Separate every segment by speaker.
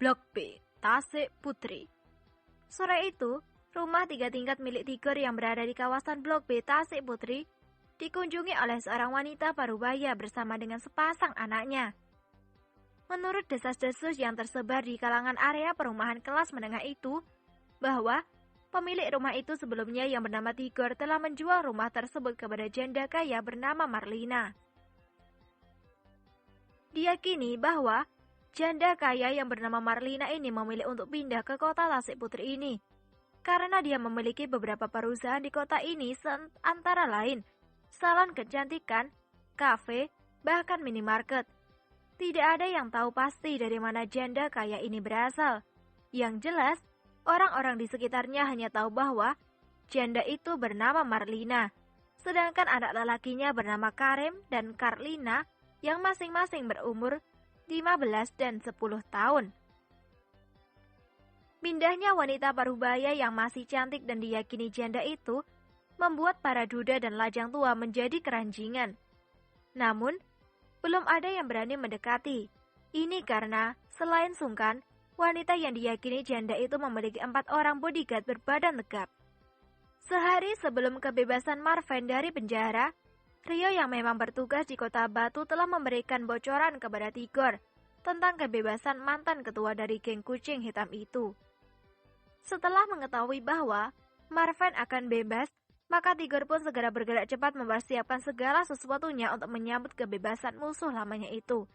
Speaker 1: Blok B, Tasik Putri. Sore itu, rumah 3 tingkat milik Tigor yang berada di kawasan Blok B, Tasik Putri, dikunjungi oleh seorang wanita parubaya bersama dengan sepasang anaknya. Menurut desas-desus yang tersebar di kalangan area perumahan kelas menengah itu, bahwa pemilik rumah itu sebelumnya yang bernama Tigor telah menjual rumah tersebut kepada janda kaya bernama Marlina. Diyakini bahwa janda kaya yang bernama Marlina ini memilih untuk pindah ke kota Tasik Putri ini karena dia memiliki beberapa perusahaan di kota ini, antara lain salon kecantikan, kafe, bahkan minimarket. Tidak ada yang tahu pasti dari mana janda kaya ini berasal. Yang jelas, orang-orang di sekitarnya hanya tahu bahwa janda itu bernama Marlina, sedangkan anak lelakinya bernama Karim dan Karlina yang masing-masing berumur 15 dan 10 tahun. Pindahnya wanita parubaya yang masih cantik dan diyakini janda itu membuat para duda dan lajang tua menjadi keranjingan. Namun, belum ada yang berani mendekati. Ini karena, selain sungkan, wanita yang diyakini janda itu memiliki 4 orang bodyguard berbadan tegap. Sehari sebelum kebebasan Marvin dari penjara, Rio yang memang bertugas di kota Batu telah memberikan bocoran kepada Tigor tentang kebebasan mantan ketua dari geng kucing hitam itu. Setelah mengetahui bahwa Marvin akan bebas, maka Tigor pun segera bergerak cepat mempersiapkan segala sesuatunya untuk menyambut kebebasan musuh lamanya itu.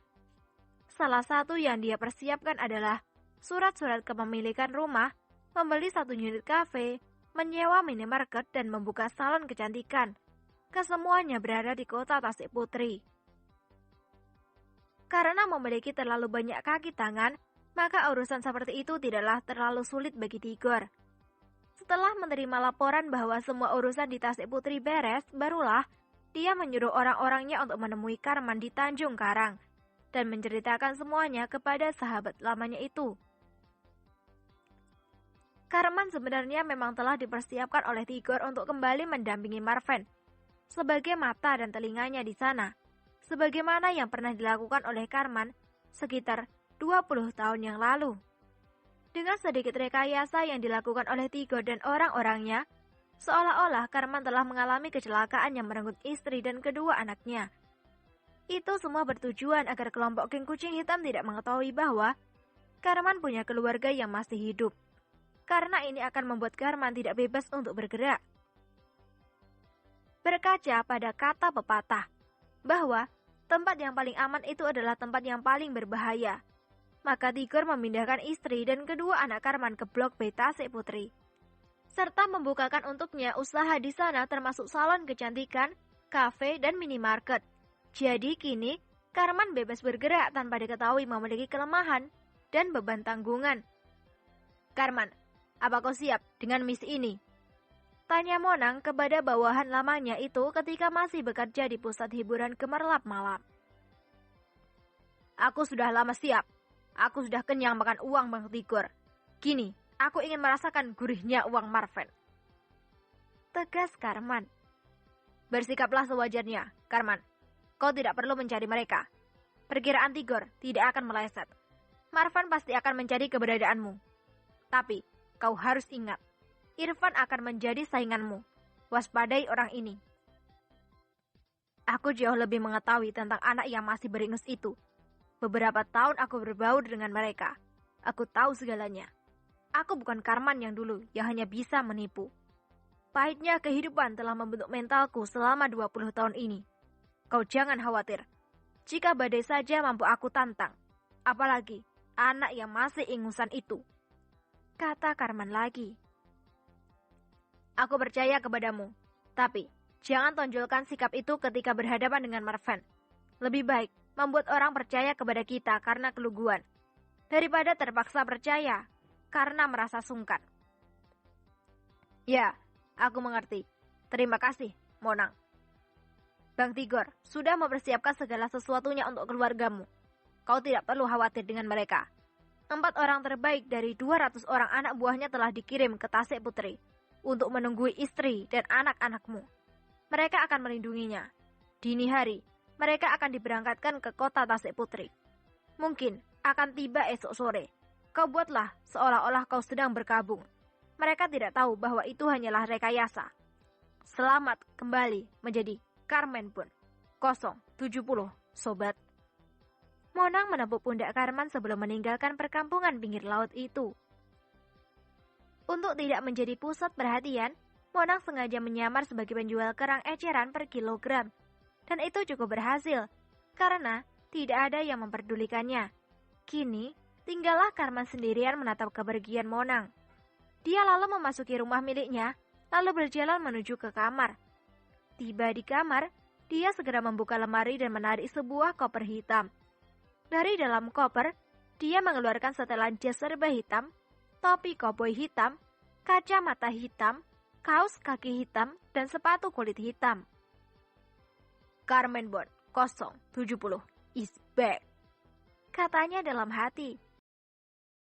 Speaker 1: Salah satu yang dia persiapkan adalah surat-surat kepemilikan rumah, membeli 1 unit kafe, menyewa minimarket, dan membuka salon kecantikan. Kesemuanya berada di kota Tasik Putri. Karena memiliki terlalu banyak kaki tangan, maka urusan seperti itu tidaklah terlalu sulit bagi Tigor. Setelah menerima laporan bahwa semua urusan di Tasik Putri beres, barulah dia menyuruh orang-orangnya untuk menemui Karman di Tanjung Karang dan menceritakan semuanya kepada sahabat lamanya itu. Karman sebenarnya memang telah dipersiapkan oleh Tigor untuk kembali mendampingi Marvin sebagai mata dan telinganya di sana, sebagaimana yang pernah dilakukan oleh Karman sekitar 20 tahun yang lalu. Dengan sedikit rekayasa yang dilakukan oleh Tigor dan orang-orangnya, seolah-olah Karman telah mengalami kecelakaan yang merenggut istri dan kedua anaknya. Itu semua bertujuan agar kelompok geng kucing hitam tidak mengetahui bahwa Karman punya keluarga yang masih hidup, karena ini akan membuat Karman tidak bebas untuk bergerak. Berkaca pada kata pepatah, bahwa tempat yang paling aman itu adalah tempat yang paling berbahaya, maka Tigor memindahkan istri dan kedua anak Karman ke Blok B Tasik Putri, serta membukakan untuknya usaha di sana termasuk salon kecantikan, kafe, dan minimarket. Jadi kini, Karman bebas bergerak tanpa diketahui memiliki kelemahan dan beban tanggungan. Karman, apa kau siap dengan misi ini? Tanya Monang kepada bawahan lamanya itu ketika masih bekerja di pusat hiburan gemerlap malam. Aku sudah lama siap. Aku sudah kenyang makan uang Bang Tigor. Kini, aku ingin merasakan gurihnya uang Marvin. Tegas Karman. Bersikaplah sewajarnya, Karman. Kau tidak perlu mencari mereka. Perkiraan Tigor tidak akan meleset. Marvin pasti akan mencari keberadaanmu. Tapi, kau harus ingat, Irfan akan menjadi sainganmu. Waspadai orang ini. Aku jauh lebih mengetahui tentang anak yang masih beringus itu. Beberapa tahun aku berbaur dengan mereka. Aku tahu segalanya. Aku bukan Karman yang dulu, yang hanya bisa menipu. Pahitnya kehidupan telah membentuk mentalku selama 20 tahun ini. Kau jangan khawatir. Jika badai saja mampu aku tantang. Apalagi anak yang masih ingusan itu. Kata Karman lagi. Aku percaya kepadamu, tapi jangan tonjolkan sikap itu ketika berhadapan dengan Marvin. Lebih baik membuat orang percaya kepada kita karena keluguan, daripada terpaksa percaya karena merasa sungkan. Ya, aku mengerti. Terima kasih, Monang. Bang Tigor sudah mempersiapkan segala sesuatunya untuk keluargamu. Kau tidak perlu khawatir dengan mereka. 4 orang terbaik dari 200 orang anak buahnya telah dikirim ke Tasik Putri untuk menunggui istri dan anak-anakmu. Mereka akan melindunginya. Dini hari, mereka akan diberangkatkan ke kota Tasik Putri. Mungkin akan tiba esok sore. Kau buatlah seolah-olah kau sedang berkabung. Mereka tidak tahu bahwa itu hanyalah rekayasa. Selamat kembali menjadi Carmen Pun 070, sobat. Monang menepuk pundak Carmen sebelum meninggalkan perkampungan pinggir laut itu. Untuk tidak menjadi pusat perhatian, Monang sengaja menyamar sebagai penjual kerang eceran per kilogram. Dan itu cukup berhasil, karena tidak ada yang memperdulikannya. Kini, tinggallah Carmen sendirian menatap kepergian Monang. Dia lalu memasuki rumah miliknya, lalu berjalan menuju ke kamar. Tiba di kamar, dia segera membuka lemari dan menarik sebuah koper hitam. Dari dalam koper, dia mengeluarkan setelan jas serba hitam, topi koboi hitam, kacamata hitam, kaos kaki hitam, dan sepatu kulit hitam. Carmen Bond 070 is back, katanya dalam hati.